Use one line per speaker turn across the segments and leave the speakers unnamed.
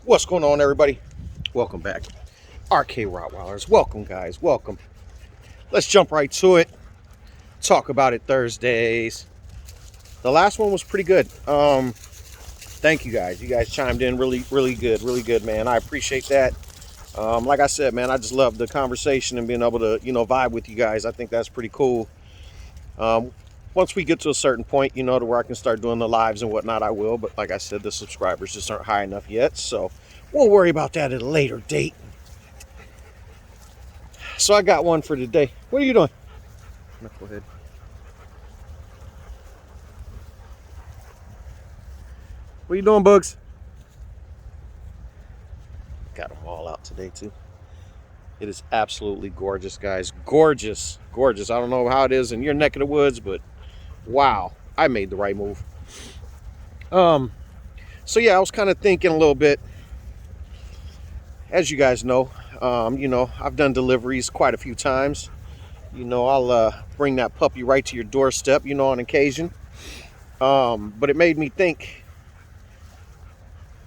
What's going on, everybody? Welcome back. RK Rottweilers. Welcome, guys. Welcome. Let's jump right to it. Talk about it Thursdays. The last one was pretty good. Thank you guys. You guys chimed in really good, man. I appreciate that. Like I said, man, I just love the conversation and being able to, vibe with you guys. I think that's pretty cool. Once we get to a certain point, to where I can start doing the lives and whatnot, I will. But like I said, the subscribers just aren't high enough yet. So we'll worry about that at a later date. So I got one for today. What are you doing? Knucklehead. What are you doing, Bugs? Got them all out today, too. It is absolutely gorgeous, guys. Gorgeous. Gorgeous. I don't know how it is in your neck of the woods, but wow. I made the right move. So yeah, I was kind of thinking a little bit. As you guys know, I've done deliveries quite a few times. I'll bring that puppy right to your doorstep, on occasion. But it made me think,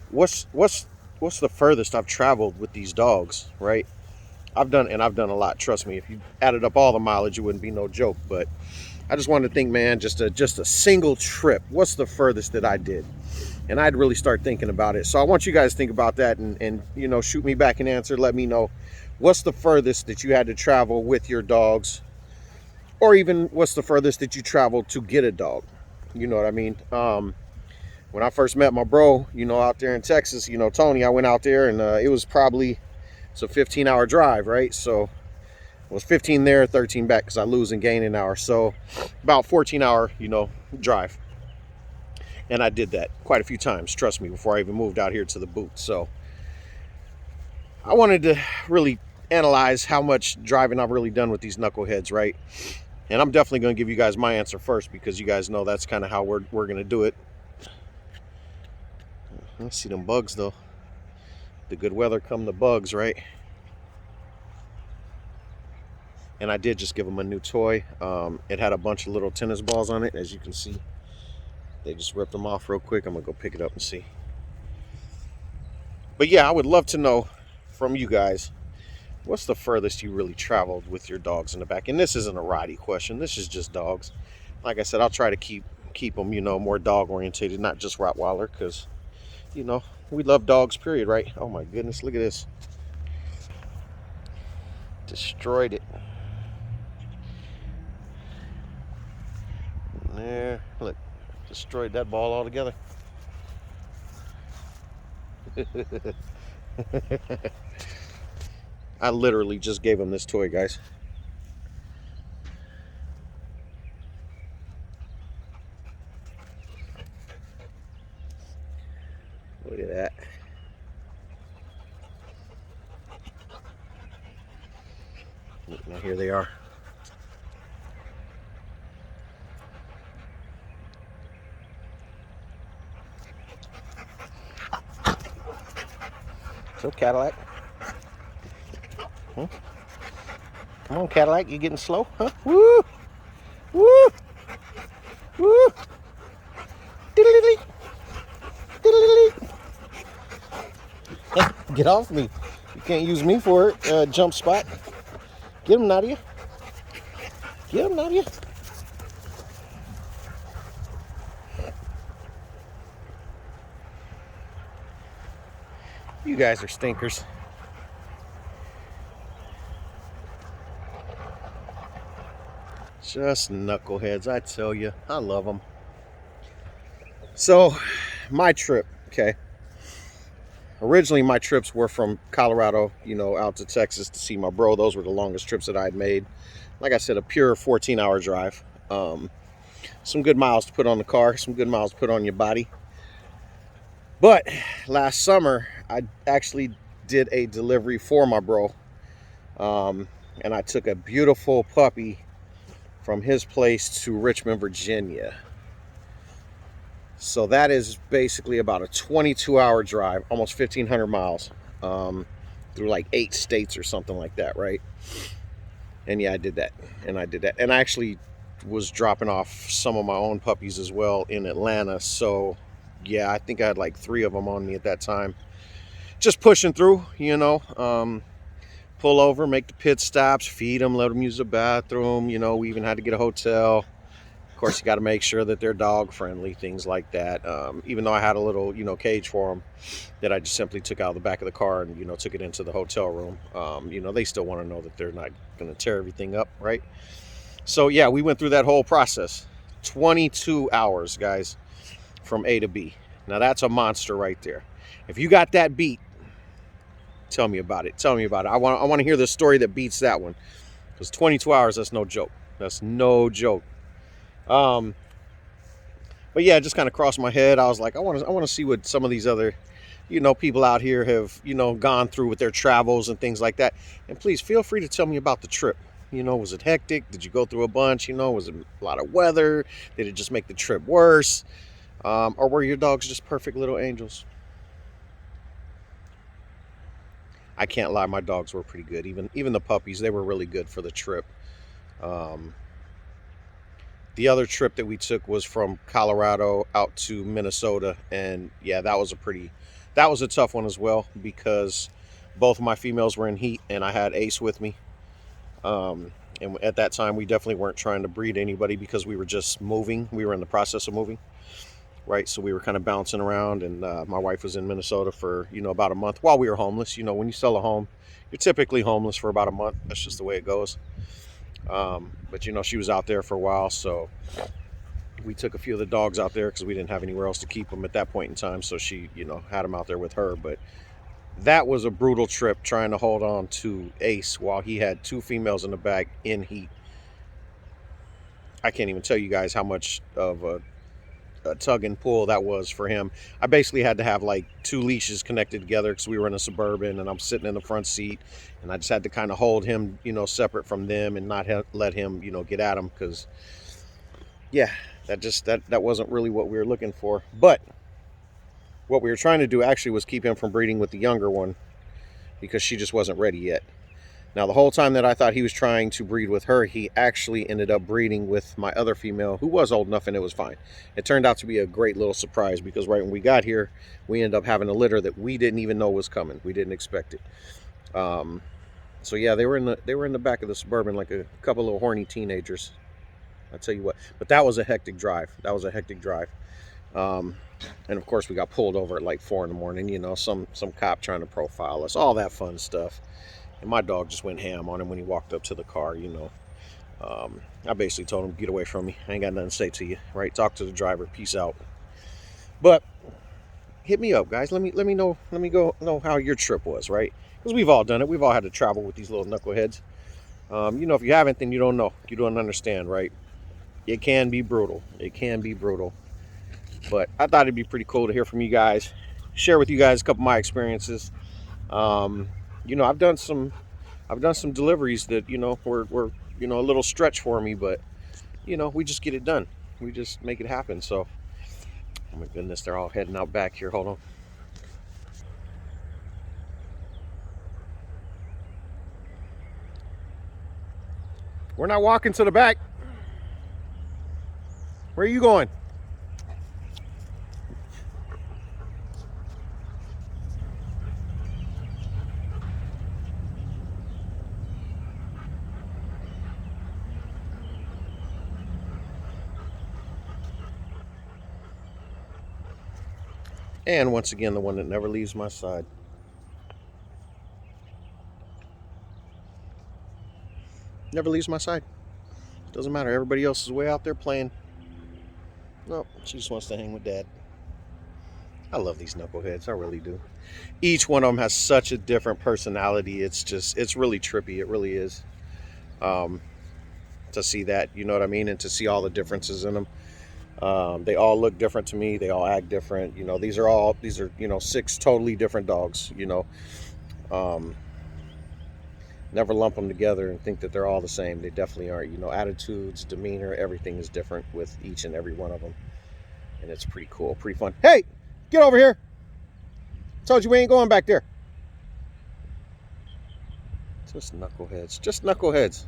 what's the furthest I've traveled with these dogs, right? I've done a lot. Trust me, if you added up all the mileage, it wouldn't be no joke. But I just wanted to think, man, just a single trip. What's the furthest that I did? And I'd really start thinking about it. So I want you guys to think about that and shoot me back an answer. Let me know what's the furthest that you had to travel with your dogs, or even what's the furthest that you traveled to get a dog. You know what I mean? When I first met my bro, out there in Texas, Tony, I went out there and it was probably a 15-hour drive, right? So it was 15 there, 13 back because I lose and gain an hour. So about 14-hour, drive. And I did that quite a few times, trust me, before I even moved out here to the boot. So I wanted to really analyze how much driving I've really done with these knuckleheads, right? And I'm definitely going to give you guys my answer first because you guys know that's kind of how we're going to do it. I see them bugs, though. The good weather come the bugs, right? And I did just give them a new toy. It had a bunch of little tennis balls on it, as you can see. They just ripped them off real quick. I'm going to go pick it up and see. But yeah, I would love to know from you guys, what's the furthest you really traveled with your dogs in the back? And this isn't a Roddy question. This is just dogs. Like I said, I'll try to keep them, more dog orientated, not just Rottweiler, because, we love dogs, period, right? Oh my goodness, look at this. Destroyed it. There, look. Destroyed that ball altogether. I literally just gave him this toy, guys. Look at that. Now here they are. So Cadillac. Huh? Come on, Cadillac, you getting slow? Huh? Woo! Woo! Woo! Diddly-diddly. Diddly-diddly. Get off me. You can't use me for it. Jump spot. Get him, Nadia. Get him, Nadia. You guys are stinkers. Just knuckleheads, I tell you. I love them. So, my trip, okay. Originally, my trips were from Colorado, out to Texas to see my bro. Those were the longest trips that I'd made. Like I said, a pure 14-hour drive. Some good miles to put on the car, some good miles to put on your body. But last summer, I actually did a delivery for my bro. And I took a beautiful puppy from his place to Richmond, Virginia. So that is basically about a 22-hour drive, almost 1,500 miles, through like 8 states or something like that, right? And yeah, I did that. And I actually was dropping off some of my own puppies as well in Atlanta. So yeah, I think I had like 3 of them on me at that time. just pushing through, pull over, make the pit stops, feed them, let them use the bathroom. We even had to get a hotel. Of course, you got to make sure that they're dog friendly, things like that. Even though I had a little, cage for them that I just simply took out of the back of the car and, took it into the hotel room. They still want to know that they're not going to tear everything up, right? So, yeah, we went through that whole process. 22 hours, guys, from A to B. Now, that's a monster right there. If you got that beat, tell me about it. Tell me about it. I want to hear the story that beats that one. Because 22 hours, that's no joke. That's no joke. But yeah, it just kind of crossed my head. I was like, I want to see what some of these other, people out here have, gone through with their travels and things like that. And please feel free to tell me about the trip. Was it hectic? Did you go through a bunch? Was it a lot of weather? Did it just make the trip worse? Or were your dogs just perfect little angels? I can't lie, my dogs were pretty good. Even the puppies, they were really good for the trip. Um, the other trip that we took was from Colorado out to Minnesota, and yeah, that was a tough one as well because both of my females were in heat, and I had Ace with me. And at that time, we definitely weren't trying to breed anybody because we were just moving. We were in the process of moving, right? So we were kind of bouncing around, and my wife was in Minnesota for about a month while we were homeless. When you sell a home, you're typically homeless for about a month. That's just the way it goes. But she was out there for a while, so we took a few of the dogs out there because we didn't have anywhere else to keep them at that point in time. So she had them out there with her. But that was a brutal trip trying to hold on to Ace while he had two females in the back in heat. I can't even tell you guys how much of a tug and pull that was for him. I basically had to have like two leashes connected together because we were in a Suburban and I'm sitting in the front seat, and I just had to kind of hold him separate from them and not let him get at him because yeah, that wasn't really what we were looking for. But what we were trying to do actually was keep him from breeding with the younger one because she just wasn't ready yet. Now, the whole time that I thought he was trying to breed with her, he actually ended up breeding with my other female, who was old enough, and it was fine. It turned out to be a great little surprise because right when we got here, we ended up having a litter that we didn't even know was coming. We didn't expect it. So yeah, they were in the back of the Suburban like a couple of horny teenagers. I'll tell you what. But that was a hectic drive. And of course, we got pulled over at like 4 in the morning. Some cop trying to profile us, all that fun stuff. And my dog just went ham on him when he walked up to the car, I basically told him, get away from me. I ain't got nothing to say to you, right? Talk to the driver. Peace out. But hit me up, guys. Let me know how your trip was, right? Because we've all done it. We've all had to travel with these little knuckleheads. If you haven't, then you don't know. You don't understand, right? It can be brutal. But I thought it'd be pretty cool to hear from you guys. Share with you guys a couple of my experiences. I've done some deliveries that were a little stretch for me, but we just get it done. We just make it happen. So, oh my goodness, they're all heading out back here. Hold on. We're not walking to the back. Where are you going? And once again, the one that never leaves my side. Never leaves my side. Doesn't matter. Everybody else is way out there playing. No, she just wants to hang with Dad. I love these knuckleheads. I really do. Each one of them has such a different personality. It's really trippy. It really is. To see that, you know what I mean? And to see all the differences in them. They all look different to me. They all act different. These are 6 totally different dogs, never lump them together and think that they're all the same. They definitely aren't. Attitudes, demeanor, everything is different with each and every one of them. And it's pretty cool, pretty fun. Hey, get over here. Told you we ain't going back there. Just knuckleheads.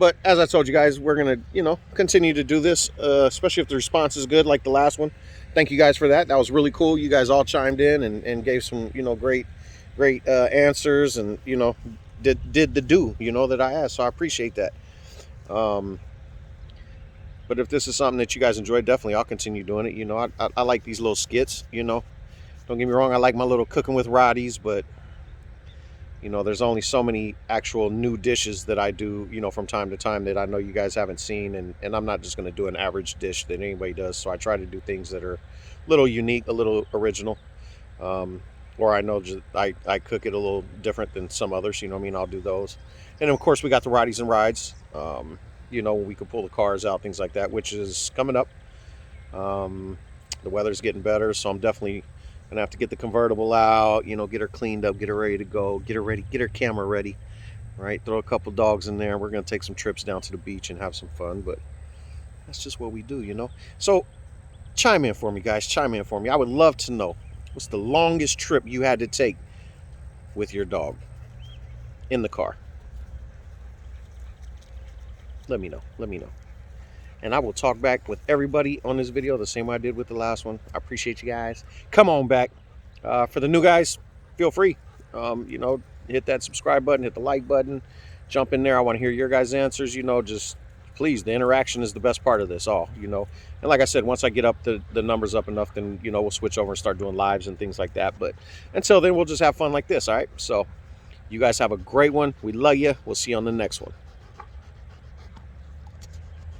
But as I told you guys, we're gonna, continue to do this, especially if the response is good, like the last one. Thank you guys for that. That was really cool. You guys all chimed in and gave some, great answers, and did the that I asked. So I appreciate that. Um, but if this is something that you guys enjoy, definitely I'll continue doing it. I like these little skits. Don't get me wrong. I like my little cooking with Rotties, but there's only so many actual new dishes that I do, from time to time that I know you guys haven't seen. And I'm not just going to do an average dish that anybody does. So I try to do things that are a little unique, a little original. Or I know I cook it a little different than some others, I'll do those. And then, of course, we got the Rides and Rides, we could pull the cars out, things like that, which is coming up. The weather's getting better, so I'm definitely gonna have to get the convertible out, get her cleaned up, get her ready to go, get her ready, get her camera ready, right? Throw a couple dogs in there. We're gonna take some trips down to the beach and have some fun, but that's just what we do. So chime in for me, guys. Chime in for me. I would love to know, what's the longest trip you had to take with your dog in the car? Let me know. Let me know. And I will talk back with everybody on this video the same way I did with the last one. I appreciate you guys. Come on back. For the new guys, feel free. Hit that subscribe button, hit the like button, jump in there. I want to hear your guys' answers. Just please, the interaction is the best part of this all. And like I said, once I get up the numbers up enough, then we'll switch over and start doing lives and things like that. But until then, we'll just have fun like this. All right. So you guys have a great one. We love you. We'll see you on the next one.